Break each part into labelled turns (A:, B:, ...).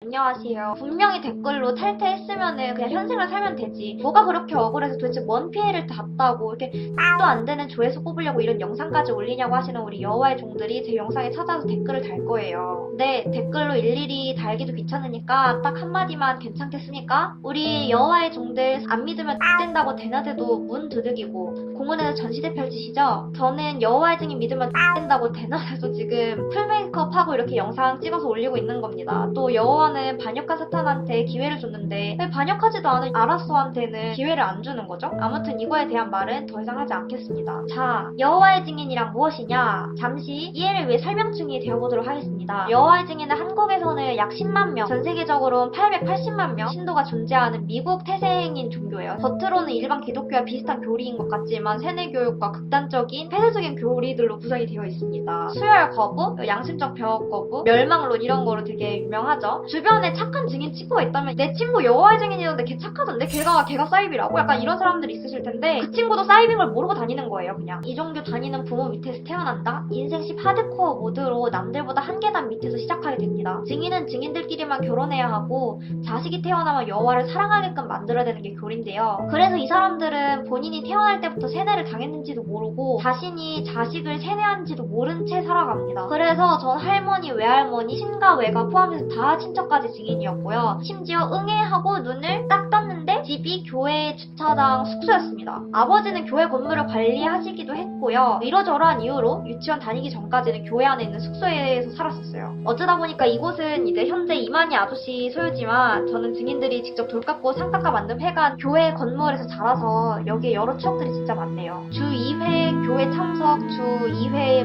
A: 안녕하세요. 분명히 댓글로 탈퇴했으면은 그냥 현생을 살면 되지. 뭐가 그렇게 억울해서 도대체 뭔 피해를 봤다고 이렇게 또 안 되는 조회수 뽑으려고 이런 영상까지 올리냐고 하시는 우리 여호와의 종들이 제 영상에 찾아서 댓글을 달 거예요. 근데 댓글로 일일이 달기도 귀찮으니까 딱 한마디만 괜찮겠습니까? 우리 여호와의 종들 안 믿으면 된다고 대낮에도 문 두들기고 공원에서 전시대 펼치시죠? 저는 여호와의 증인 믿으면 된다고 대낮에도 지금 풀메이크업하고 이렇게 영상 찍어서 올리고 있는 겁니다. 또 여호와는 반역한 사탄한테 기회를 줬는데 왜 반역하지도 않은 아라소한테는 기회를 안 주는 거죠? 아무튼 이거에 대한 말은 더 이상 하지 않겠습니다. 자, 여호와의 증인이란 무엇이냐? 잠시 이해를 위해 설명충이 되어보도록 하겠습니다. 여호와의 증인은 한국에서는 약 10만 명, 전 세계적으로는 880만 명 신도가 존재하는 미국 태생인 종교예요. 겉으로는 일반 기독교와 비슷한 교리인 것 같지만 세뇌 교육과 극단적인 폐쇄적인 교리들로 구성이 되어 있습니다. 수혈 거부, 양심적 병역 거부, 멸망론 이런 거로 되게 유명하죠. 주변에 착한 증인 친구가 있다면 내 친구 여호와의 증인이었는데 걔 착하던데? 걔가 사이비라고? 약간 이런 사람들이 있으실 텐데 그 친구도 사이비인 걸 모르고 다니는 거예요. 그냥 이 종교 다니는 부모 밑에서 태어난다? 인생 10 하드코어 모드로 남들보다 한 계단 밑에서 시작하게 됩니다. 증인은 증인들끼리만 결혼해야 하고 자식이 태어나면 여호와를 사랑하게끔 만들어야 되는 게 교리인데요. 그래서 이 사람들은 본인이 태어날 때부터 세뇌를 당했는지도 모르고 자신이 자식을 세뇌한지도 모른 채 살아갑니다. 그래서 전 할머니, 외할머니, 친가, 외가 포함해서 다 친척까지 증인이었고요. 심지어 응애하고 눈을 딱 떴는데 집이 교회 주차장 숙소였습니다. 아버지는 교회 건물을 관리하시기도 했고요. 이러저러한 이유로 유치원 다니기 전까지는 교회 안에 있는 숙소에서 살았었어요. 어쩌다 보니까 이곳은 이제 현재 이만희 아저씨 소유지만 저는 증인들이 직접 돌 깎고 산 깎아 만든 회관 교회 건물에서 자라서 여기에 여러 추억들이 진짜 많네요. 주 2회 교회 참석, 주 2회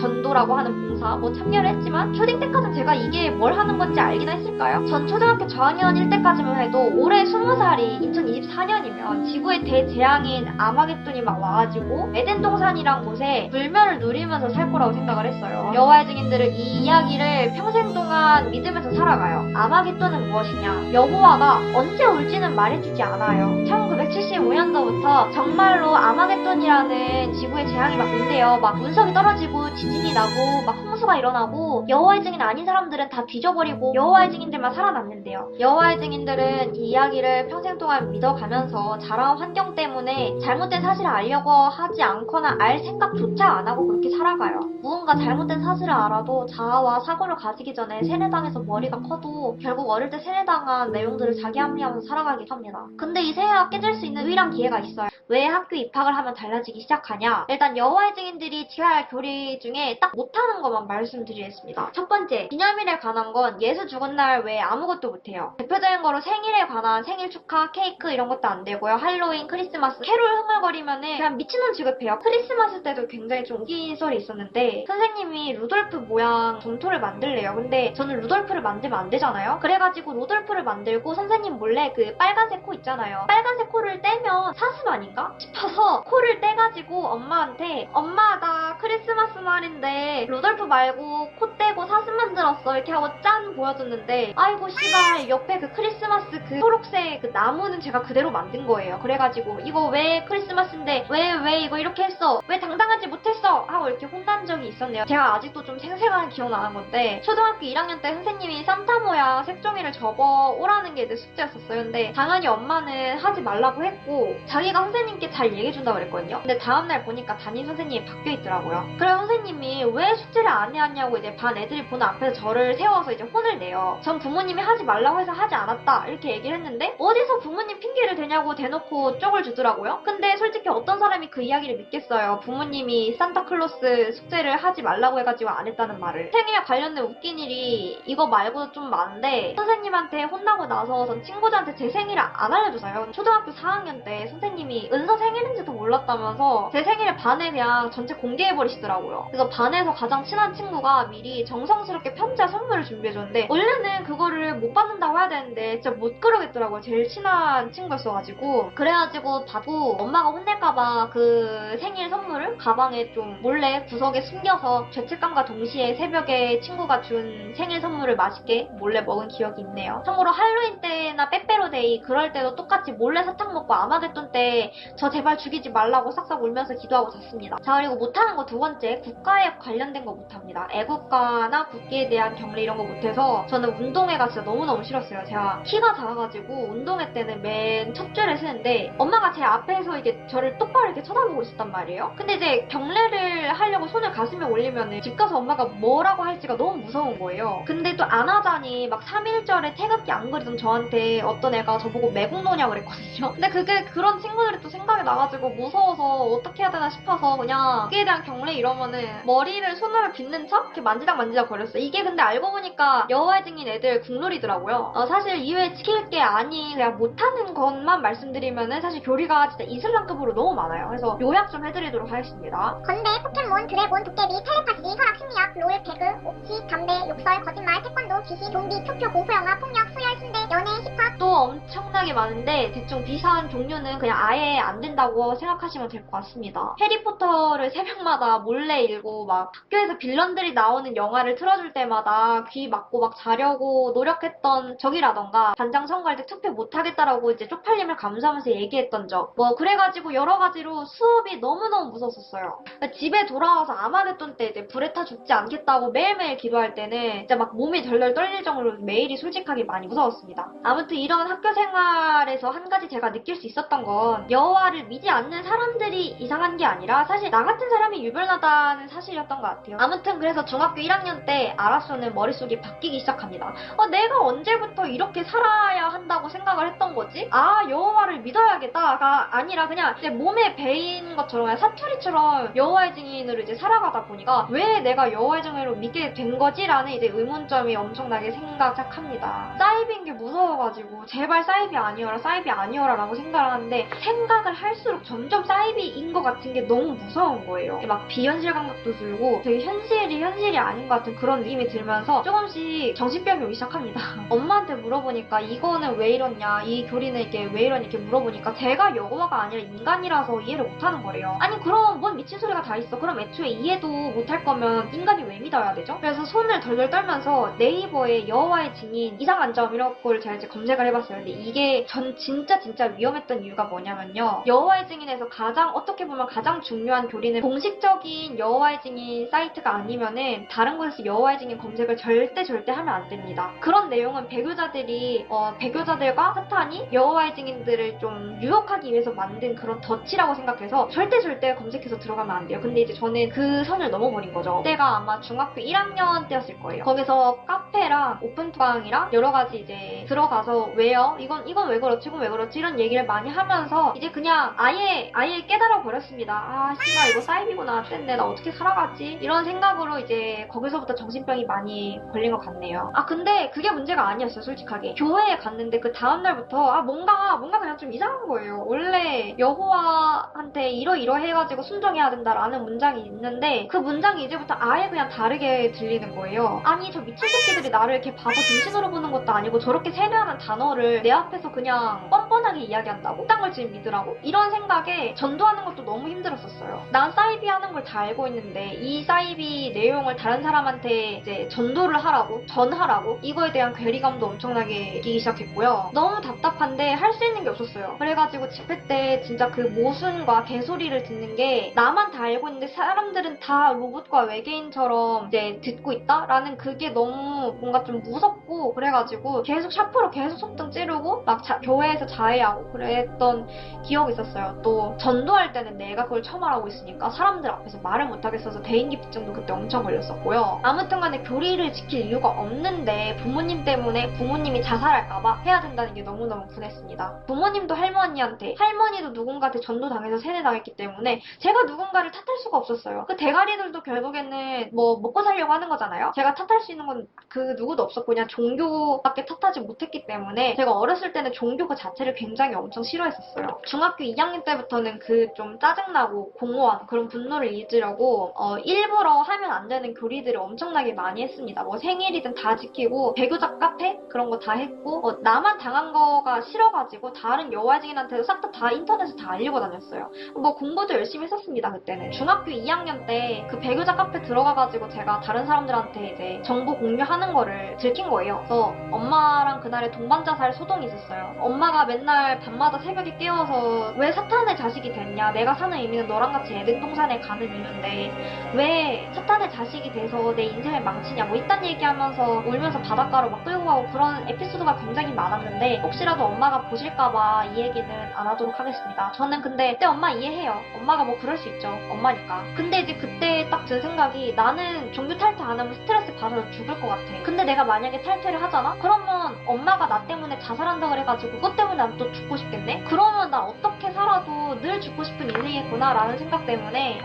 A: 전도라고 하는 봉사 참여를 했지만 초딩 때까지는 제가 이게 뭘 하는 건지 알긴 했을까요? 전 초등학교 저학년 1때까지만 해도 올해 20살이 2024년이면 지구의 대재앙인 아마겟돈이 막 와가지고 에덴 동산이란 곳에 불멸을 누리면서 살 거라고 생각을 했어요. 여호와의 증인들은 이 이야기를 평생 동안 믿으면서 살아가요. 아마겟돈은 무엇이냐? 여호와가 언제 올지는 말해주지 않아요. 1975년도부터 정말로 아마겟돈이라는 지구의 재앙이 막 온대요. 막 운석이 떨어지고 지진이 나고 막 홍수가 일어나고 여호와의 증인 아닌 사람들은 다 뒤져버리고 여호와의 증인들만 살아남는데요. 여호와의 증인들은 이 이야기를 평생 동안 믿어가면서 자라온 환경 때문에 잘못된 사실을 알려고 하지 않거나 알 생각조차 안 하고 그렇게 살아가요. 무언가 잘못된 사실을 알아도 자아와 사고를 가지기 전에 세뇌당해서 머리가 커도 결국 어릴 때 세뇌당한 내용들을 자기 합리하면서 살아가기도 합니다. 근데 이 세뇌가 깨질 수 있는 유일한 기회가 있어요. 왜 학교 입학을 하면 달라지기 시작하냐? 일단 여호와의 증인들이 지할 교리 중에 딱 못하는 것만 말씀드리겠습니다. 첫 번째, 기념일에 관한 건 예수 죽은 날 외에 아무것도 못해요. 대표적인 거로 생일에 관한 생일 축하, 케이크 이런 것도 안 되고요. 할로윈, 크리스마스, 캐롤 흥얼거리면은 그냥 미친놈 취급해요. 크리스마스 때도 굉장히 좀 웃긴 썰이 있었는데 선생님이 루돌프 모양 점토를 만들래요. 근데 저는 루돌프를 만들면 안 되잖아요. 그래가지고 루돌프를 만들고 선생님 몰래 그 빨간색 코 있잖아요. 빨간색 코를 떼면 사슴 아닌가 싶어서 코를 떼가지고 엄마한테 엄마 나 크리스마스 날인데 루돌프 말고 코 떼고 사슴 만들었어 이렇게 하고 짠 보여줬는데 아이고 씨발 옆에 그 크리스마스 그 초록색 그 나무는 제가 그대로 만든 거예요. 그래가지고 이거 왜 크리스마스인데 왜 이거 이렇게 했어? 왜 당당하지 못했어? 하고 이렇게 혼난 적이 있었네요. 제가 아직도 좀 생생하게 기억나는 건데 초등학교 1학년 때 선생님이 산타 모양 색종이를 접어 오라는 게 내 숙제였었어요. 근데 당연히 엄마는 하지 말라고 했고 자기가 선생님께 잘 얘기해준다고 그랬거든요. 근데 다음날 보니까 담임 선생님이 바뀌어 있더라고요. 그래 선생님이 왜 숙제를 안 해왔냐고 이제 반 애들이 보는 앞에서 저를 세워서 이제 혼을 내요. 전 부모님이 하지 말라고 해서 하지 않았다 이렇게 얘기를 했는데 어디서 부모님 핑계를 대냐고 대놓고 쪽을 주더라고요. 근데 솔직히 어떤 사람이 그 이야기를 믿겠어요. 부모님이 산타클로스 숙제를 하지 말라고 해가지고 안 했다는 말을. 생일에 관련된 웃긴 일이 이거 말고도 좀 많은데 선생님한테 혼나고 나서 전 친구들한테 제 생일을 안 알려줘서요. 초등학교 4학년 때 선생님이 은서 생일인지도 몰랐다면서 제 생일을 반에 그냥 전체 공개해버리시더라고요. 그래서 반에서 가장 친한 친구가 미리 정성스럽게 편지와 선물을 준비해줬는데 원래는 그거를 못 받는다고 하려고 해야 되는데 진짜 못 그러겠더라고요. 제일 친한 친구였어가지고. 그래가지고 봐도 엄마가 혼낼까봐 그 생일 선물을 가방에 좀 몰래 구석에 숨겨서 죄책감과 동시에 새벽에 친구가 준 생일 선물을 맛있게 몰래 먹은 기억이 있네요. 참고로 할로윈 때나 빼빼로데이 그럴 때도 똑같이 몰래 사탕 먹고 아마겟돈 때 저 제발 죽이지 말라고 싹싹 울면서 기도하고 잤습니다. 자, 그리고 못하는 거 두 번째, 국가에 관련된 거 못합니다. 애국가나 국기에 대한 경례 이런 거 못해서 저는 운동회가 진짜 너무너무 싫었어요. 제가 키가 작아가지고 운동회 때는 맨 첫 줄에 서는데 엄마가 제 앞에서 이게 저를 똑바로 이렇게 쳐다보고 있었단 말이에요. 근데 이제 경례를 하려고 손을 가슴에 올리면 집 가서 엄마가 뭐라고 할지가 너무 무서운 거예요. 근데 또 안 하자니 막 3.1절에 태극기 안 그리던 저한테 어떤 애가 저보고 매국노냐고 그랬거든요. 근데 그게 그런 친구들이 또 생각이 나가지고 무서워서 어떻게 해야 되나 싶어서 그냥 국기에 대한 경례 이러면은 머리를 손으로 빗는 척 이렇게 만지작 거렸어요. 이게 근데 알고 보니까 여호와의 증인 애들 국룰이더라고요. 사실 이외에 지킬 게 아닌 그냥 못하는 것만 말씀드리면은 사실 교리가 진짜 이슬람급으로 너무 많아요. 그래서 요약 좀 해드리도록 하겠습니다.
B: 건대, 포켓몬, 드래곤, 도깨비, 텔레파시, 설악, 심리학, 롤, 배그, 옵치, 담배, 욕설, 거짓말, 태권도, 귀신, 좀비, 투표, 공포영화, 폭력, 수혈, 순대, 연애, 힙합.
A: 또 엄청나게 많은데 대충 비슷한 종류는 그냥 아예 안 된다고 생각하시면 될 것 같습니다. 해리포터를 새벽마다 몰래 읽고 막 학교에서 빌런들이 나오는 영화를 틀어줄 때마다 귀 막고 막 자려고 노력했던 적이라던가 반장 선거할 때 투표 못하겠다라고 이제 쪽팔림을 감수하면서 얘기했던 적 뭐 그래가지고 여러 가지로 수업이 너무너무 무서웠었어요. 그러니까 집에 돌아와서 아마겟돈 때 이제 불에 타 죽지 않겠다고 매일매일 기도할 때는 진짜 막 몸이 덜덜 떨릴 정도로 매일이 솔직하게 많이 무서웠습니다. 아무튼 이런 학교 생활에서 한 가지 제가 느낄 수 있었던 건 여호와를 믿지 않는 사람들이 이상한 게 아니라 사실 나 같은 사람이 유별나다는 사실이었던 것 같아요. 아무튼 그래서 중학교 1학년 때 알아서는 머릿속이 바뀌기 시작합니다. 내가 언제부터 이렇게 살아야 한다고 생각을 했던 거지? 여호와를 믿어야겠다가 아니라 그냥 이제 몸에 배인 것처럼 그냥 사투리처럼 여호와의 증인으로 이제 살아가다 보니까 왜 내가 여호와의 증인으로 믿게 된 거지? 라는 이제 의문점이 엄청나게 생각합니다. 사이비인 게 무서워가지고 제발 사이비 아니어라 라고 생각을 하는데 생각을 할수록 점점 사이비인 것 같은 게 너무 무서운 거예요. 막 비현실 감각도 들고 되게 현실이 아닌 것 같은 그런 느낌이 들면서 조금씩 정신병이 오기 시작합니다. 엄마한테 물어보니까 이거는 왜 이러냐, 이 교리는 이게 왜 이러냐 이렇게 물어보니까 제가 여호와가 아니라 인간이라서 이해를 못하는 거래요. 아니 그럼 뭔 미친 소리가 다 있어. 그럼 애초에 이해도 못할 거면 인간이 왜 믿어야 되죠? 그래서 손을 덜덜 떨면서 네이버에 여호와의 증인 이상한 점 이런 걸 제가 이제 검색을 해봤어요. 근데 이게 전 진짜 위험했던 이유가 뭐냐면요. 여호와의 증인에서 어떻게 보면 가장 중요한 교리는 공식적인 여호와의 증인 사이트가 아니면은 다른 곳에서 여호와의 증인 검색을 절대 하면 안 됩니다. 그런 내용은 배교자들과 사탄이 여호와의 증인들을 좀 유혹하기 위해서 만든 그런 덫이라고 생각해서 절대 검색해서 들어가면 안 돼요. 근데 이제 저는 그 선을 넘어버린 거죠. 그때가 아마 중학교 1학년 때였을 거예요. 거기서 카페랑 오픈투강이랑 여러 가지 이제 들어가서 왜요? 이건 왜 그렇지? 이건 왜 그렇지? 이런 얘기를 많이 하면서 이제 그냥 아예 깨달아 버렸습니다. 씨발 이거 사이비구나. 땐데 나 어떻게 살아가지? 이런 생각으로 이제 거기서부터 정신병이 많이 걸린 것 같네요. 근데 그게 문제가 아니었어요. 솔직하게. 교회에 갔는데 그 다음날부터 뭔가 그냥 좀 이상한 거예요. 원래 여호와한테 이러해가지고 순종해야 된다라는 문장이 있는데 그 문장이 이제부터 아예 그냥 다르게 들리는 거예요. 아니 저 미친 새끼들이 나를 이렇게 바보 등신으로 보는 것도 아니고 저렇게 세뇌하는 단어를 내 앞에서 그냥 뻔뻔하게 이야기한다고? 딴 걸 지금 믿으라고? 이런 생각에 전도하는 것도 너무 힘들었었어요. 난 사이비 하는 걸 다 알고 있는데 이 사이비 내용을 다른 사람한테 이제 전도를 전하라고 이거에 대한 괴리감도 엄청나게 느끼기 시작했고요. 너무 답답한데 할 수 있는 게 없었어요. 그래가지고 집회 때 진짜 그 모순과 개소리를 듣는 게 나만 다 알고 있는데 사람들은 다 로봇과 외계인처럼 이제 듣고 있다라는 그게 너무 뭔가 좀 무섭고 그래가지고 계속 샤프로 계속 손등 찌르고 막 교회에서 자해하고 그랬던 기억이 있었어요. 또 전도할 때는 내가 그걸 처음 말하고 있으니까 사람들 앞에서 말을 못하겠어서 대인기피증도 그때 엄청 걸렸었고요. 아무튼 간에 교리를 지킬 이유가 없는데 부모님 때문에 부모님이 자살할까봐 해야 된다는 게 너무너무 분했습니다. 부모님도 할머니도 누군가한테 전도당해서 세뇌당했기 때문에 제가 누군가를 탓할 수가 없었어요. 그 대가리들도 결국에는 뭐 먹고 살려고 하는 거잖아요. 제가 탓할 수 있는 건 그 누구도 없었고 그냥 종교밖에 탓하지 못했기 때문에 제가 제가 어렸을 때는 종교 그 자체를 굉장히 엄청 싫어했었어요. 중학교 2학년 때부터는 그 좀 짜증나고 공허한 그런 분노를 잊으려고 일부러 하면 안 되는 교리들을 엄청나게 많이 했습니다. 뭐 생일이든 다 지키고 배교자 카페 그런 거 다 했고 나만 당한 거가 싫어가지고 다른 여화증인한테도 싹 다 인터넷에 다 알리고 다녔어요. 뭐 공부도 열심히 했었습니다. 그때는 중학교 2학년 때 그 배교자 카페 들어가가지고 제가 다른 사람들한테 이제 정보 공유하는 거를 들킨 거예요. 그래서 엄마랑 그날에 동반자살 소동이 있었어요. 엄마가 맨날 밤마다 새벽에 깨워서 왜 사탄의 자식이 됐냐, 내가 사는 의미는 너랑 같이 에덴 동산에 가는 이유인데 왜 사탄의 자식이 돼서 내 인생을 망치냐, 뭐 이딴 얘기하면서 울면서 바닷가로 막 끌고 가고 그런 에피소드가 굉장히 많았는데 혹시라도 엄마가 보실까봐 이 얘기는 안 하도록 하겠습니다. 저는 근데 그때 엄마 이해해요. 엄마가 뭐 그럴 수 있죠. 엄마니까. 근데 이제 그때 딱 든 생각이, 나는 종교 탈퇴 안 하면 스트레스 받아서 죽을 것 같아. 근데 내가 만약에 탈퇴를 하잖아? 그러면 엄마가 나 때문에 자살한다 그래가지고 그것 때문에 난 또 죽고 싶겠네? 그러면 나 어떻게 살아도 늘 죽고 싶은 인생이구나 라는 생각 때문에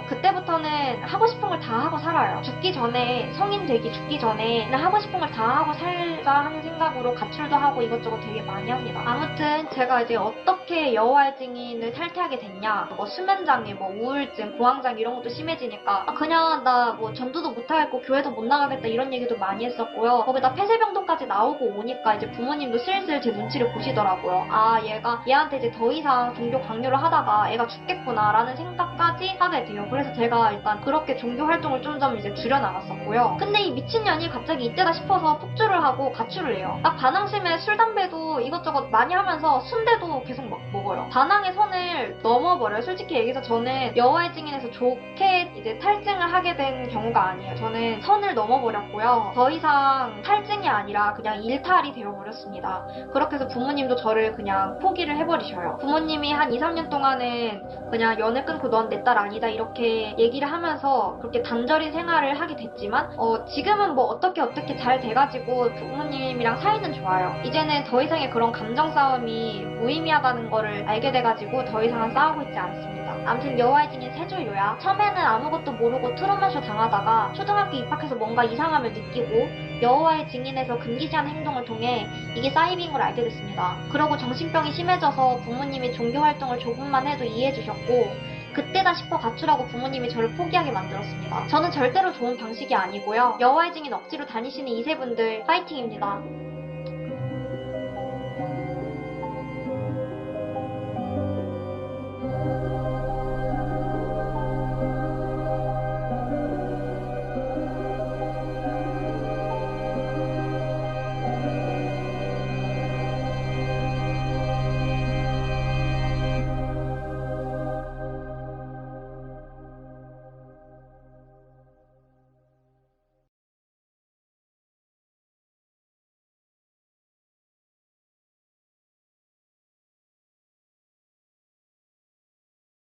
A: 그때부터는 하고 싶은 걸 다 하고 살아요. 죽기 전에, 성인 되기 죽기 전에 그냥 하고 싶은 걸 다 하고 살자 하는 생각으로 가출도 하고 이것저것 되게 많이 합니다. 아무튼 제가 이제 어떻게 여호와의 증인을 탈퇴하게 됐냐, 뭐 수면장애, 뭐 우울증, 공황장애 이런 것도 심해지니까 그냥 나 뭐 전도도 못하겠고 교회도 못 나가겠다 이런 얘기도 많이 했었고요. 거기다 폐쇄병동까지 나오고 오니까 이제 부모님도 슬슬 제 눈치를 보시더라고요. 아, 얘한테 이제 더 이상 종교 강요를 하다가 애가 죽겠구나 라는 생각까지 하게 돼요. 그래서 제가 일단 그렇게 종교 활동을 좀 이제 줄여나갔었고요. 근데 이 미친년이 갑자기 이때다 싶어서 폭주를 하고 가출을 해요. 딱 반항심에 술, 담배도 이것저것 많이 하면서 순대도 계속 먹어요. 반항의 선을 넘어버려요. 솔직히 얘기해서 저는 여호와의 증인에서 좋게 이제 탈증을 하게 된 경우가 아니에요. 저는 선을 넘어버렸고요. 더 이상 탈증이 아니라 그냥 일탈이 되어버렸습니다. 그렇게 해서 부모님도 저를 그냥 포기를 해버리셔요. 부모님이 한 2, 3년 동안은 그냥 연을 끊고 넌 내 딸 아니다 이렇게 얘기를 하면서 그렇게 단절인 생활을 하게 됐지만 지금은 뭐 어떻게 잘 돼가지고 부모님이랑 사이는 좋아요. 이제는 더 이상의 그런 감정 싸움이 무의미하다는 거를 알게 돼가지고 더 이상은 싸우고 있지 않습니다. 아무튼 여호와의 증인 세 줄 요약. 처음에는 아무것도 모르고 트루먼쇼 당하다가 초등학교 입학해서 뭔가 이상함을 느끼고 여호와의 증인에서 금기시한 행동을 통해 이게 사이비인 걸 알게 됐습니다. 그러고 정신병이 심해져서 부모님이 종교 활동을 조금만 해도 이해해 주셨고 그때다 싶어 가출하고 부모님이 저를 포기하게 만들었습니다. 저는 절대로 좋은 방식이 아니고요. 여호와의 증인 억지로 다니시는 이세분들 파이팅입니다.